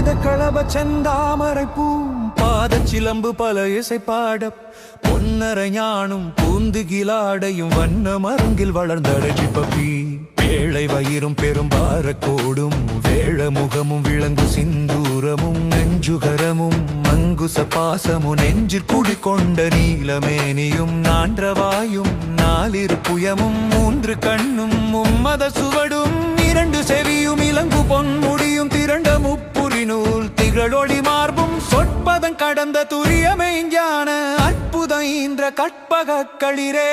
புனித களப செந்தாமரை பூ பாத சிலம்பு பல இசை பாட பொன்னர ஞானும் பூந்துகிலாடையும் வண்ண மருங்கில் வளர்ந்தழகி பப்பி வேளை வயிறும் பெரும் பாரக்கோடும் வேள முகமும் விளங்கு சிந்தூரமும் நெஞ்சுகரமும் மங்குச பாசமும் நெஞ்சில் குடிக்கொண்ட நீலமேனியும் நான்றவாயும் நாலிரு புயமும் மூன்று கண்ணும் மும்மத சுவடும் இரண்டு செவியும் இலங்கு பொன்முடியும் திரண்ட முப்புரி நூல் திகழொளி மார்பும் சொற்பதம் கடந்த துரியமெஞ்ஞான அற்புதம் ஈன்ற கற்பக களிரே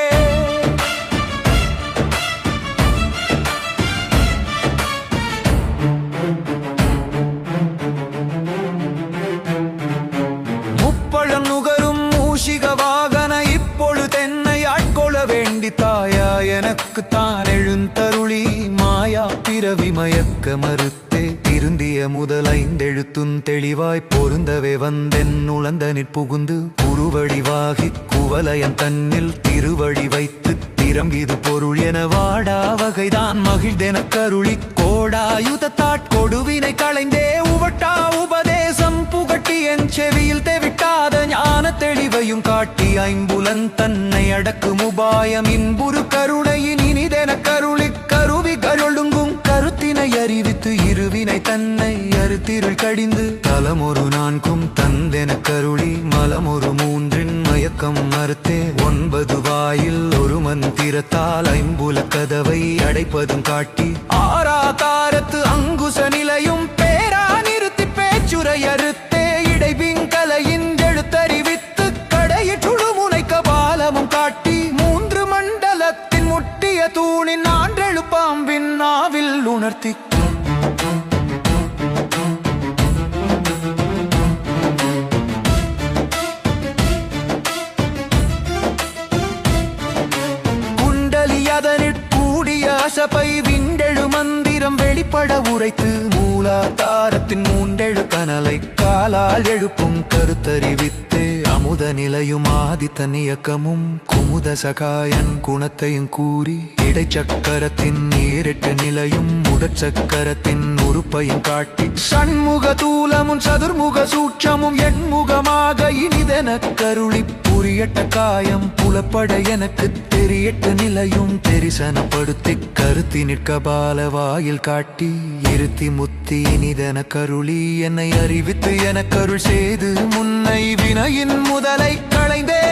முப்பழம் நுகரும் மூஷிக வாகன இப்பொழுதென்னை ஆட்கொள்ள வேண்டி தாயா எனக்கு தான் எழுந்தருளி மாயா பிறவி மயக்க மறுத்தே திருந்திய முதல் ஐந்தெழுத்தும் தெளிவாய் பொருந்தவே வந்தென் உளந்தனிற் புகுந்து குருவடிவாகி குவலயன் தன்னில் திருவடி வைத்து திறம்பிது பொருள் என வாடா வகைதான் மகிழ்ந்தென கருளி கோடாயுதத்தாட் கொடுவினை களைந்தே உவட்டா உபதேசம் புகட்டி என் செவியில் தெவிட்டாத ஞான தெளிவையும் காட்டி ஐம்புலன் தன்னை அடக்கும் உபாயம் இன்புரு கருணையின் இனிதென கருளி கருவி கருளுங்கும் கருத்தினை அறிவித்து இருவினை தன்னை அறுத்திருள் கடிந்து தலமொரு நான்கும் தந்தென கருளி மலமொரு மூன்றின் மயக்கம் மறுத்தே 9 வாயில் ஒரு மந்திரத்தால் ஐம்புல கதவை அடைப்பதும் காட்டி ஆராதாரத்து அங்குச நிலையும் பேரா நிறுத்தி பேச்சுரை அறுத்தே இடைவிங்கலையின் எழுத்தறிவித்து கடையிற்றுழு முனை கபாலமும் காட்டி 3 மண்டலத்தின் முட்டிய தூணின் ஆன்றெழு பாம்பின் நாவில் உணர்த்தி சபை விண்டெழு மந்திரம் வெளிப்பட உரைத்து மூலாதாரத்தின் மூண்டெழு கனலை காலால் எழுப்பும் கருத்தறிவித்து அமுத நிலையும் ஆதித்தன் இயக்கமும் குமுத சகாயன் குணத்தையும் கூறி இடைச்சக்கரத்தின் நீரிட்ட நிலையும் உடற்சக்கரத்தின் உறுப்பையும் காட்டி சண்முக தூலமும் சதுர்முக சூட்சமும் எண்முகமாக இனிதென கருளி புரியட்ட காயம் புலப்பட எனக்கு தெரியட்ட நிலையும் தெரிசனப்படுத்தி கருத்தி நிற்க பால வாயில் காட்டி இருத்தி முத்தி இனிதென கருளி என்னை அறிவித்து என கருள் செய்து முன்னை வினையின் முதலை களைந்தே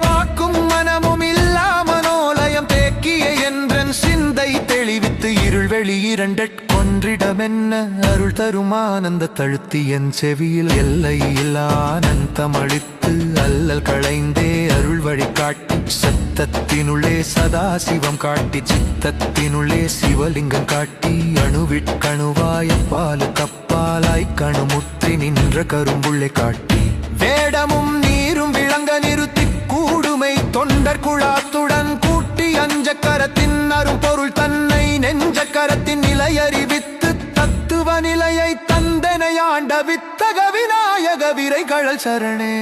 வாக்கும் மனமும் இல்லா மனோலயம் தேக்கிய என்றன் சிந்தை தெளிவித்து இருள்வெளி இரண்டற் கொன்றிடமென்ன அருள் தரும் ஆனந்த தழுத்தி என் செவியில் எல்லை இல்லா ஆனந்தம் அளித்து அல்லல் களைந்தே அருள் வழி காட்டி சத்தத்தினுள்ளே சதாசிவம் காட்டி சித்தத்தினுள்ளே சிவலிங்கம் காட்டி அணுவிற்கணுவாய பாலு கப்பாலாய் கணுமுற்றி நின்ற கரும்புள்ளை காட்டி வேடமும் நீரும் விளங்க நிறுத்தி கூடுமை தொண்டர் குழாத்துடன் கூட்டி அஞ்சக்கரத்தின் அரும்பொருள் தன்னை நெஞ்சக்கரத்தின் நிலை அறிவித்து தத்துவ நிலையை தந்தனையாண்ட வித்தக விநாயக விரைகழல் சரணே.